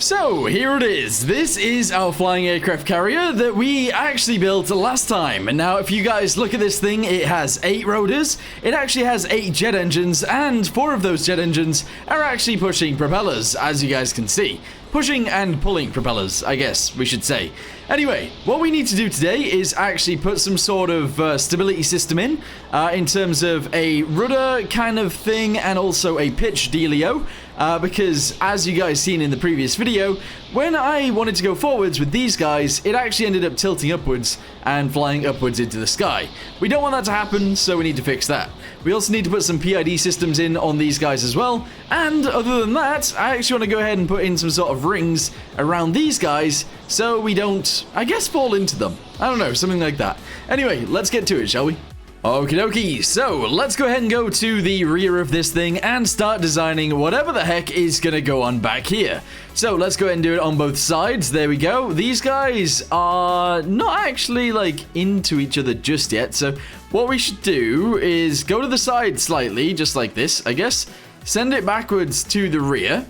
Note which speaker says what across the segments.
Speaker 1: So, here it is. This is our flying aircraft carrier that we actually built last time. And now, if you guys look at this thing, it has 8 rotors, it actually has 8 jet engines, and 4 of those jet engines are actually pushing propellers, as you guys can see. Pushing and pulling propellers, I guess we should say. Anyway, what we need to do today is actually put some sort of stability system in terms of a rudder kind of thing and also a pitch dealio. Because as you guys seen in the previous video, when I wanted to go forwards with these guys, it actually ended up tilting upwards and flying upwards into the sky. We don't want that to happen, so we need to fix that. We also need to put some PID systems in on these guys as well. And other than that, I actually want to go ahead and put in some sort of rings around these guys so we don't, I guess, fall into them. I don't know, something like that. Anyway, let's get to it, shall we? Okie dokie, so let's go ahead and go to the rear of this thing and start designing whatever the heck is going to go on back here. So let's go ahead and do it on both sides. There we go. These guys are not actually like into each other just yet. So what we should do is go to the side slightly, just like this, I guess. Send it backwards to the rear.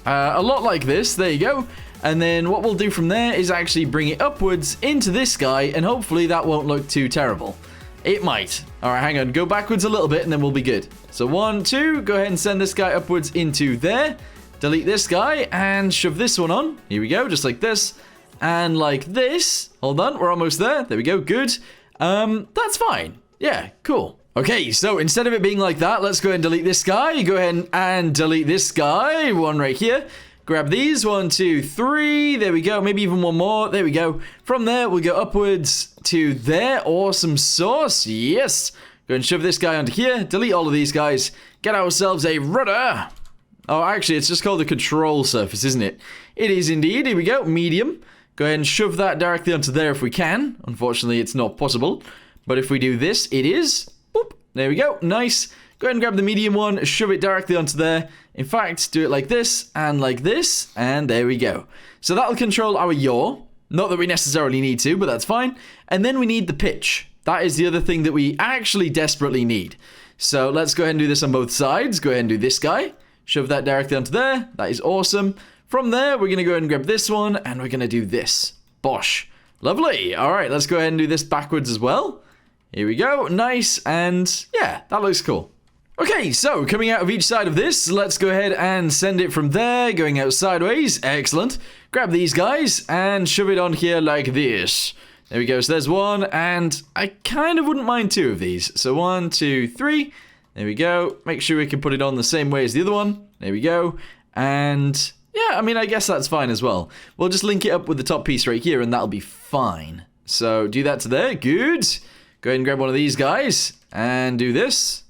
Speaker 1: A lot like this. There you go. And then what we'll do from there is actually bring it upwards into this guy, and hopefully that won't look too terrible. It might. Alright, hang on. Go backwards a little bit and then we'll be good. So 1, 2, go ahead and send this guy upwards into there. Delete this guy and shove this one on. Here we go, just like this. And like this. Hold on, we're almost there. There we go, good. That's fine. Yeah, cool. Okay, so instead of it being like that, let's go ahead and delete this guy. Go ahead and delete this guy. One right here. Grab these, 1, 2, 3, there we go, maybe even one more, there we go. From there, we'll go upwards to there, awesome sauce, yes. Go and shove this guy onto here, delete all of these guys, get ourselves a rudder. Oh, actually, it's just called the control surface, isn't it? It is indeed, here we go, medium. Go ahead and shove that directly onto there if we can. Unfortunately, it's not possible, but if we do this, it is. Boop, there we go, nice. Go ahead and grab the medium one, shove it directly onto there. In fact, do it like this, and there we go. So that'll control our yaw. Not that we necessarily need to, but that's fine. And then we need the pitch. That is the other thing that we actually desperately need. So let's go ahead and do this on both sides. Go ahead and do this guy. Shove that directly onto there. That is awesome. From there, we're going to go ahead and grab this one, and we're going to do this. Bosh. Lovely. All right, let's go ahead and do this backwards as well. Here we go. Nice. And yeah, that looks cool. Okay, so coming out of each side of this, let's go ahead and send it from there, going out sideways. Excellent. Grab these guys and shove it on here like this. There we go. So there's one, and I kind of wouldn't mind 2 of these. So 1, 2, 3. There we go. Make sure we can put it on the same way as the other one. There we go. And yeah, I mean, I guess that's fine as well. We'll just link it up with the top piece right here, and that'll be fine. So do that to there. Good. Go ahead and grab one of these guys and do this.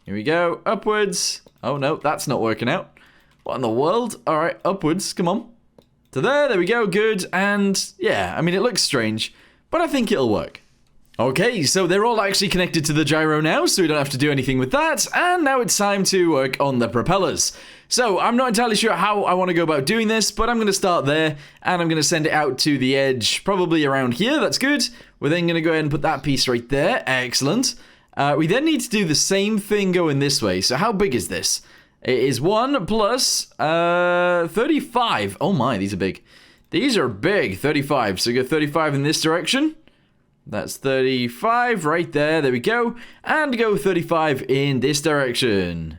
Speaker 1: Here we go, upwards. Oh no, that's not working out. What in the world? All right, upwards, come on. To there we go, good. And yeah, I mean, it looks strange, but I think it'll work. Okay, so they're all actually connected to the gyro now, so we don't have to do anything with that. And now it's time to work on the propellers. So I'm not entirely sure how I want to go about doing this, but I'm going to start there, and I'm going to send it out to the edge, probably around here. That's good. We're then going to go ahead and put that piece right there. Excellent. We then need to do the same thing going this way. So how big is this? It is 1 plus 35. Oh my, these are big. These are big, 35. So go 35 in this direction. That's 35 right there. There we go. And go 35 in this direction.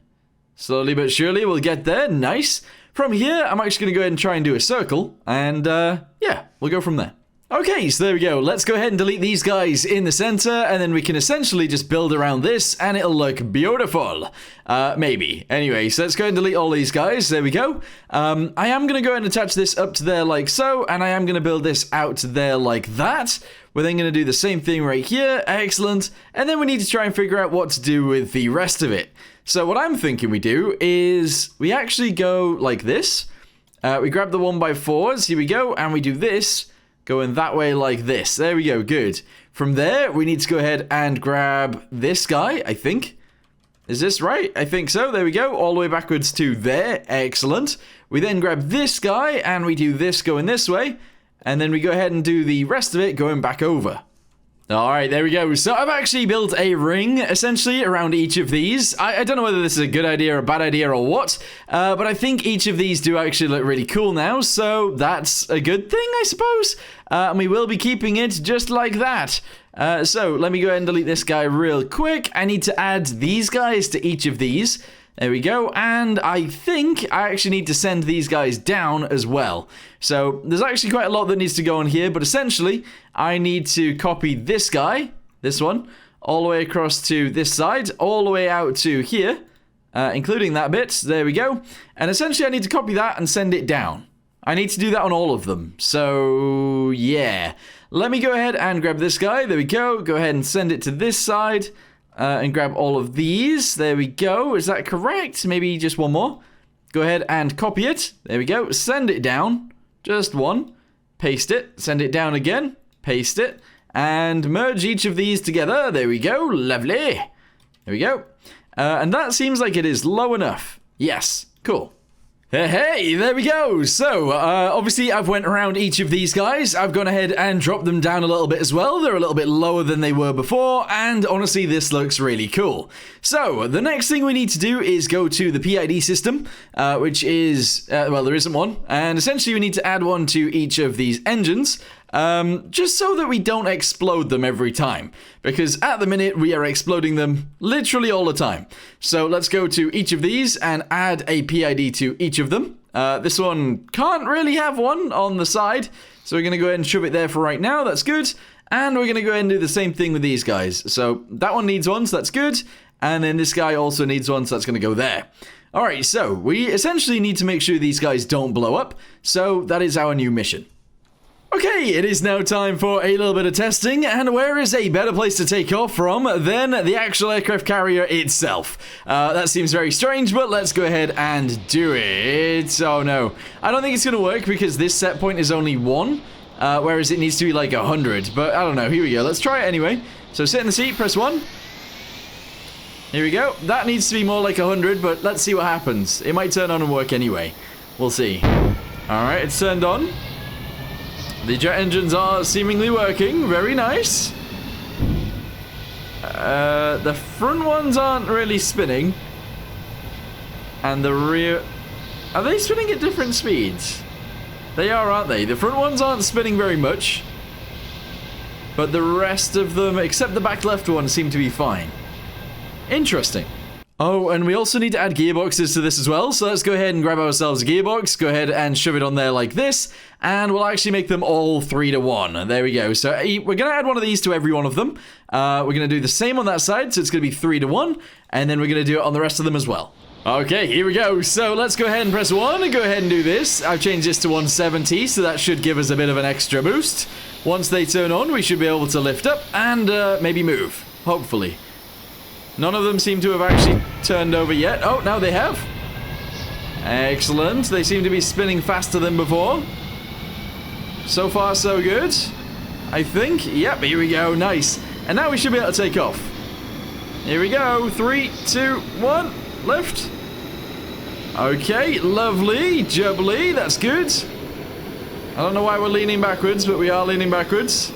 Speaker 1: Slowly but surely we'll get there. Nice. From here, I'm actually going to go ahead and try and do a circle. And yeah, we'll go from there. Okay, so there we go. Let's go ahead and delete these guys in the center, and then we can essentially just build around this, and it'll look beautiful. Maybe. Anyway, so let's go ahead and delete all these guys. There we go. I am going to go ahead and attach this up to there like so, and I am going to build this out to there like that. We're then going to do the same thing right here. Excellent. And then we need to try and figure out what to do with the rest of it. So what I'm thinking we do is we actually go like this. We grab the 1x4s. Here we go. And we do this. Going that way like this. There we go. Good. From there, we need to go ahead and grab this guy, I think. Is this right? I think so. There we go. All the way backwards to there. Excellent. We then grab this guy, and we do this going this way. And then we go ahead and do the rest of it going back over. All right, there we go. So I've actually built a ring, essentially, around each of these. I don't know whether this is a good idea or a bad idea or what, but I think each of these do actually look really cool now, so that's a good thing, I suppose. And we will be keeping it just like that. So let me go ahead and delete this guy real quick. I need to add these guys to each of these. There we go, and I think I actually need to send these guys down as well. So there's actually quite a lot that needs to go on here, but essentially I need to copy this guy, this one, all the way across to this side, all the way out to here, including that bit. There we go. And essentially I need to copy that and send it down. I need to do that on all of them. So yeah, let me go ahead and grab this guy. There we go. Go ahead and send it to this side. And grab all of these. There we go. Is that correct? Maybe just one more. Go ahead and copy it. There we go. Send it down. Just one. Paste it. Send it down again. Paste it. And merge each of these together. There we go. Lovely. There we go. And that seems like it is low enough. Yes. Cool. Hey, there we go. So, obviously I've went around each of these guys. I've gone ahead and dropped them down a little bit as well. They're a little bit lower than they were before, and honestly, this looks really cool. So, the next thing we need to do is go to the PID system, which is, well, there isn't one, and essentially we need to add one to each of these engines. Just so that we don't explode them every time, because at the minute we are exploding them literally all the time. So let's go to each of these and add a PID to each of them. This one can't really have one on the side, so we're going to go ahead and shove it there for right now. That's good. And we're going to go ahead and do the same thing with these guys. So that one needs one, so that's good. And then this guy also needs one, so that's going to go there. Alright, so we essentially need to make sure these guys don't blow up. So that is our new mission. Okay, it is now time for a little bit of testing, and where is a better place to take off from than the actual aircraft carrier itself? That seems very strange, but let's go ahead and do it. Oh no, I don't think it's going to work because this set point is only 1, whereas it needs to be like 100, but I don't know. Here we go, let's try it anyway. So sit in the seat, press 1. Here we go. That needs to be more like 100, but let's see what happens. It might turn on and work anyway. We'll see. Alright, it's turned on. The jet engines are seemingly working. Very nice. The front ones aren't really spinning. And the rear... Are they spinning at different speeds? They are, aren't they? The front ones aren't spinning very much. But the rest of them, except the back left one, seem to be fine. Interesting. Oh, and we also need to add gearboxes to this as well, so let's go ahead and grab ourselves a gearbox, go ahead and shove it on there like this, and we'll actually make them all 3 to 1. There we go. So we're going to add one of these to every one of them. We're going to do the same on that side, so it's going to be 3 to 1, and then we're going to do it on the rest of them as well. Okay, here we go. So let's go ahead and press 1 and go ahead and do this. I've changed this to 170, so that should give us a bit of an extra boost. Once they turn on, we should be able to lift up and maybe move, hopefully. None of them seem to have actually turned over yet. Oh, now they have. Excellent. They seem to be spinning faster than before. So far, so good. I think. Yep, here we go. Nice. And now we should be able to take off. Here we go. 3, 2, 1. Lift. Okay, lovely. Jubbly. That's good. I don't know why we're leaning backwards, but we are leaning backwards.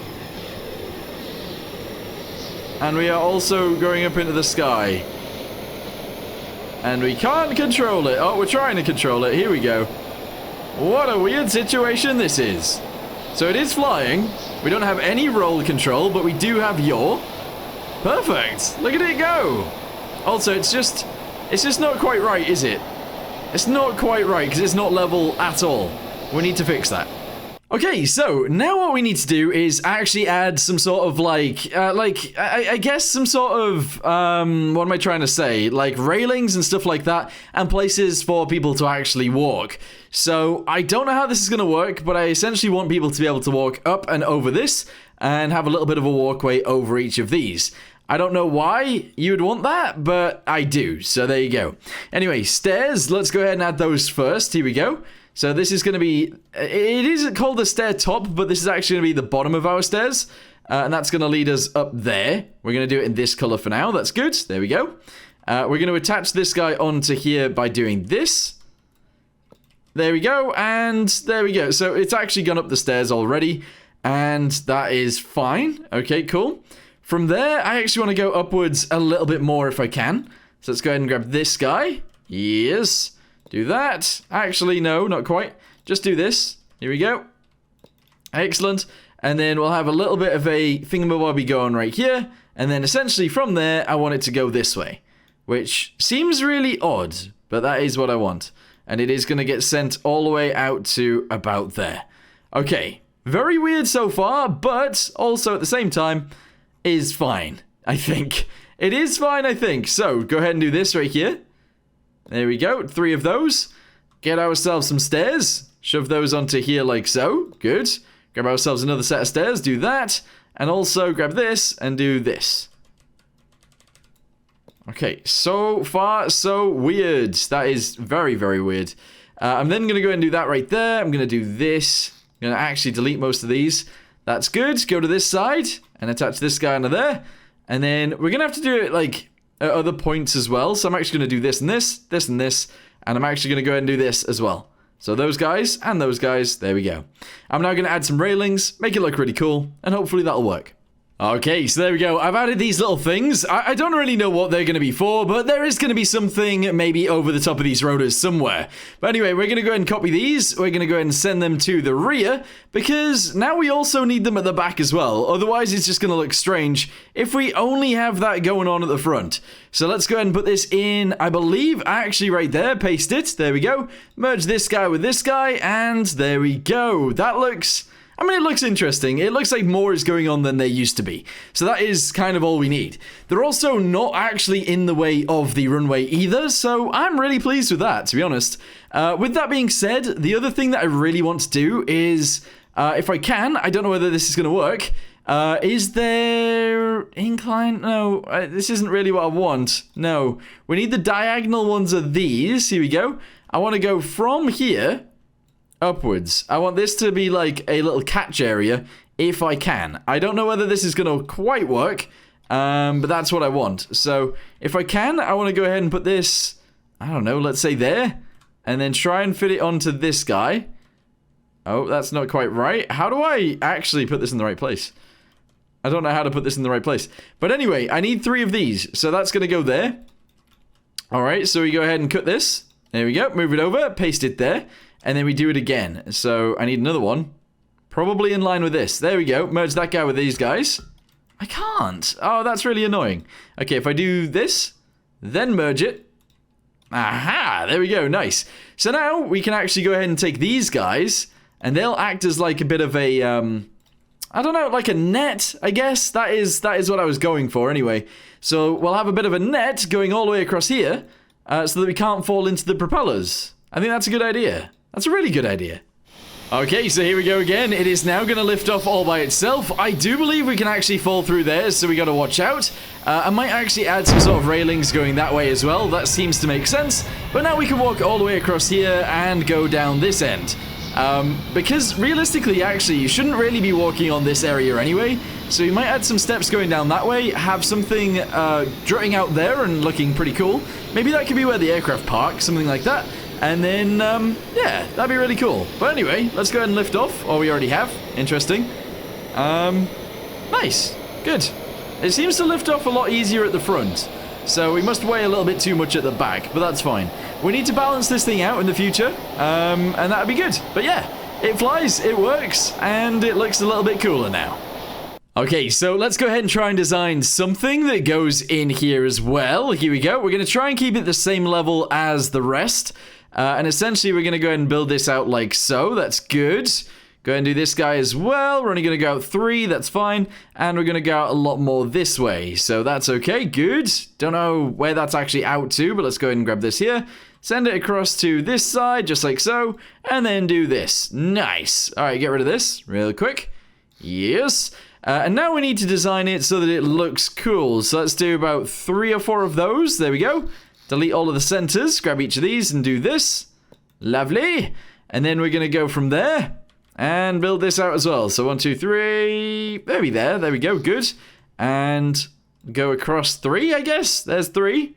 Speaker 1: And we are also going up into the sky. And we can't control it. Oh, we're trying to control it. Here we go. What a weird situation this is. So it is flying. We don't have any roll control, but we do have yaw. Perfect. Look at it go. Also, it's just not quite right, is it? It's not quite right because it's not level at all. We need to fix that. Okay, so now what we need to do is actually add some sort of I guess some sort of, what am I trying to say? Like railings and stuff like that, and places for people to actually walk. So I don't know how this is going to work, but I essentially want people to be able to walk up and over this, and have a little bit of a walkway over each of these. I don't know why you would want that, but I do, so there you go. Anyway, stairs, let's go ahead and add those first. Here we go. So this is going to be, it is called the stair top, but this is actually going to be the bottom of our stairs. And that's going to lead us up there. We're going to do it in this color for now. That's good. There we go. We're going to attach this guy onto here by doing this. There we go. And there we go. So it's actually gone up the stairs already. And that is fine. Okay, cool. From there, I actually want to go upwards a little bit more if I can. So let's go ahead and grab this guy. Yes. Do that. Actually, no, not quite. Just do this. Here we go. Excellent. And then we'll have a little bit of a thingamabobby going right here. And then essentially from there, I want it to go this way. Which seems really odd, but that is what I want. And it is going to get sent all the way out to about there. Okay. Very weird so far, but also at the same time is fine, I think. It is fine, I think. So, go ahead and do this right here. There we go. 3 of those. Get ourselves some stairs. Shove those onto here like so. Good. Grab ourselves another set of stairs. Do that. And also grab this and do this. Okay. So far, so weird. That is very, very weird. I'm then going to go ahead and do that right there. I'm going to do this. I'm going to actually delete most of these. That's good. Go to this side and attach this guy under there. And then we're going to have to do it like at other points as well. So I'm actually going to do this and this, this and this. And I'm actually going to go ahead and do this as well. So those guys and those guys, there we go. I'm now going to add some railings, make it look really cool, and hopefully that'll work. Okay, so there we go. I've added these little things. I don't really know what they're going to be for, but there is going to be something maybe over the top of these rotors somewhere. But anyway, we're going to go ahead and copy these. We're going to go ahead and send them to the rear, because now we also need them at the back as well. Otherwise, it's just going to look strange if we only have that going on at the front. So let's go ahead and put this in, I believe, actually right there. Paste it. There we go. Merge this guy with this guy, and there we go. That looks... I mean, it looks interesting. It looks like more is going on than there used to be. So that is kind of all we need. They're also not actually in the way of the runway either, so I'm really pleased with that, to be honest. With that being said, the other thing that I really want to do is, if I can, I don't know whether this is going to work, is there incline? No, this isn't really what I want. No, we need the diagonal ones of these. Here we go. I want to go from here upwards. I want this to be like a little catch area if I can. I don't know whether this is going to quite work, but that's what I want. So if I can, I want to go ahead and put this, I don't know, let's say there, and then try and fit it onto this guy. Oh, that's not quite right. How do I actually put this in the right place? I don't know how to put this in the right place. But anyway, I need 3 of these, so that's going to go there. All right, so we go ahead and cut this. There we go. Move it over, paste it there. And then we do it again. So I need another one. Probably in line with this. There we go. Merge that guy with these guys. I can't. Oh, that's really annoying. Okay, if I do this, then merge it. Aha! There we go. Nice. So now we can actually go ahead and take these guys, and they'll act as like a bit of a, I don't know, like a net, I guess. That is what I was going for anyway. So we'll have a bit of a net going all the way across here, so that we can't fall into the propellers. I think that's a good idea. That's a really good idea. Okay, so here we go again. It is now going to lift off all by itself. I do believe we can actually fall through there, so we got to watch out. I might actually add some sort of railings going that way as well. That seems to make sense. But now we can walk all the way across here and go down this end. Because realistically, actually, you shouldn't really be walking on this area anyway. So you might add some steps going down that way, have something jutting out there and looking pretty cool. Maybe that could be where the aircraft park, something like that. And then, yeah, that'd be really cool. But anyway, let's go ahead and lift off. Or we already have. Interesting. Nice. Good. It seems to lift off a lot easier at the front. So we must weigh a little bit too much at the back, but that's fine. We need to balance this thing out in the future, and that'd be good. But yeah, it flies, it works, and it looks a little bit cooler now. Okay, so let's go ahead and try and design something that goes in here as well. Here we go. We're going to try and keep it the same level as the rest. And essentially, we're going to go ahead and build this out like so. That's good. Go ahead and do this guy as well. We're only going to go out 3. That's fine. And we're going to go out a lot more this way. So that's okay. Good. Don't know where that's actually out to, but let's go ahead and grab this here. Send it across to this side, just like so. And then do this. Nice. All right, get rid of this real quick. Yes. And now we need to design it so that it looks cool. So let's do about 3 or 4 of those. There we go. Delete all of the centers, grab each of these and do this. Lovely. And then we're going to go from there and build this out as well. So 1, 2, 3. Maybe there. There we go. Good. And go across 3, I guess. There's 3.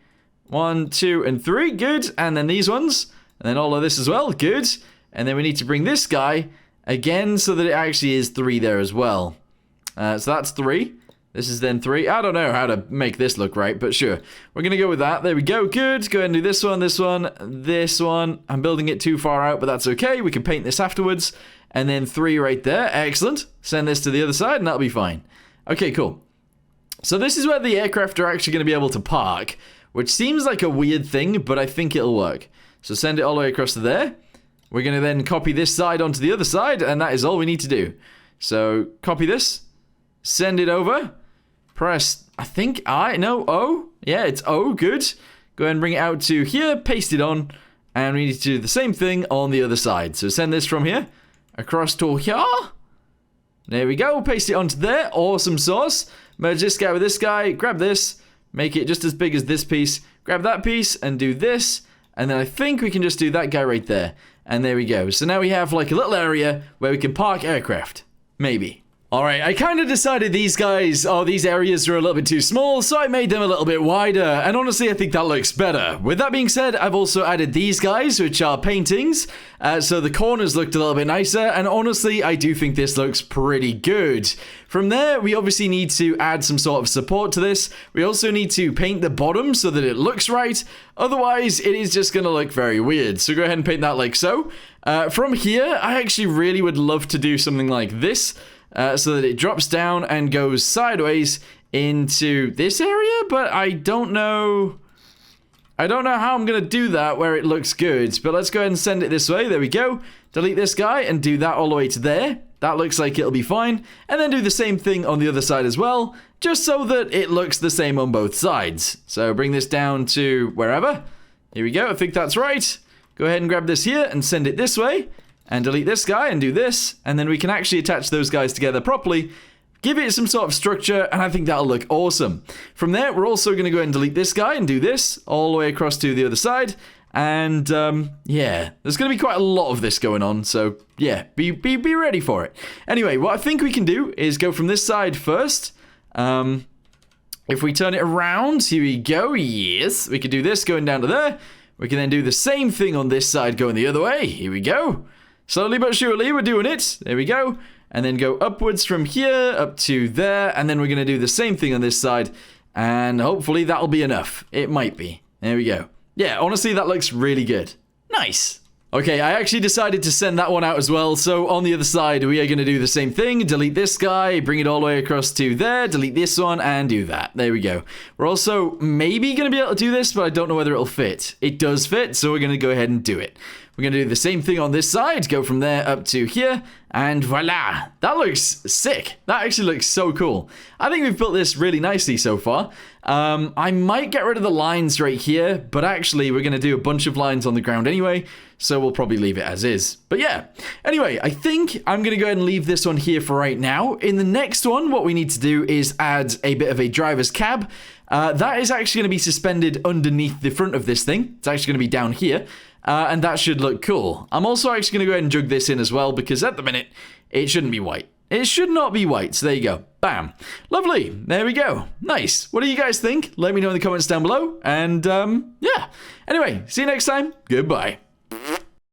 Speaker 1: 1, 2, and 3. Good. And then these ones. And then all of this as well. Good. And then we need to bring this guy again so that it actually is 3 there as well. So that's 3. This is then 3. I don't know how to make this look right, but sure. We're going to go with that. There we go. Good. Go ahead and do this one, this one, this one. I'm building it too far out, but that's okay. We can paint this afterwards. And then 3 right there. Excellent. Send this to the other side, and that'll be fine. Okay, cool. So this is where the aircraft are actually going to be able to park, which seems like a weird thing, but I think it'll work. So send it all the way across to there. We're going to then copy this side onto the other side, and that is all we need to do. So copy this. Send it over. Press, I think O. Yeah, it's O. Good. Go ahead and bring it out to here. Paste it on. And we need to do the same thing on the other side. So send this from here across to here. There we go. Paste it onto there. Awesome sauce. Merge this guy with this guy. Grab this. Make it just as big as this piece. Grab that piece and do this. And then I think we can just do that guy right there. And there we go. So now we have like a little area where we can park aircraft. Maybe. Alright, I kind of decided these areas are a little bit too small, so I made them a little bit wider, and honestly I think that looks better. With that being said, I've also added these guys, which are paintings, so the corners looked a little bit nicer, and honestly I do think this looks pretty good. From there, we obviously need to add some sort of support to this. We also need to paint the bottom so that it looks right, otherwise it is just going to look very weird. So go ahead and paint that like so. From here, I actually really would love to do something like this. So that it drops down and goes sideways into this area, but I don't know how I'm going to do that where it looks good, but let's go ahead and send it this way. There we go. Delete this guy and do that all the way to there. That looks like it'll be fine. And then do the same thing on the other side as well, just so that it looks the same on both sides. So bring this down to wherever. Here we go. I think that's right. Go ahead and grab this here and send it this way. And delete this guy and do this, and then we can actually attach those guys together properly, give it some sort of structure, and I think that'll look awesome. From there, we're also going to go ahead and delete this guy and do this all the way across to the other side, and yeah, there's going to be quite a lot of this going on, so yeah, be ready for it. Anyway, what I think we can do is go from this side first. If we turn it around, here we go, yes, we can do this going down to there. We can then do the same thing on this side going the other way, here we go. Slowly but surely, we're doing it. There we go. And then go upwards from here up to there. And then we're going to do the same thing on this side. And hopefully that'll be enough. It might be. There we go. Yeah, honestly, that looks really good. Nice. Okay, I actually decided to send that one out as well. So on the other side, we are going to do the same thing. Delete this guy, bring it all the way across to there. Delete this one and do that. There we go. We're also maybe going to be able to do this, but I don't know whether it'll fit. It does fit, so we're going to go ahead and do it. We're going to do the same thing on this side. Go from there up to here. And voila. That looks sick. That actually looks so cool. I think we've built this really nicely so far. I might get rid of the lines right here. But actually, we're going to do a bunch of lines on the ground anyway. So we'll probably leave it as is. But yeah. Anyway, I think I'm going to go ahead and leave this one here for right now. In the next one, what we need to do is add a bit of a driver's cab. That is actually going to be suspended underneath the front of this thing. It's actually going to be down here. And that should look cool. I'm also actually going to go ahead and jug this in as well, because at the minute, it shouldn't be white. It should not be white, so there you go. Bam. Lovely. There we go. Nice. What do you guys think? Let me know in the comments down below. And, yeah. Anyway, see you next time. Goodbye.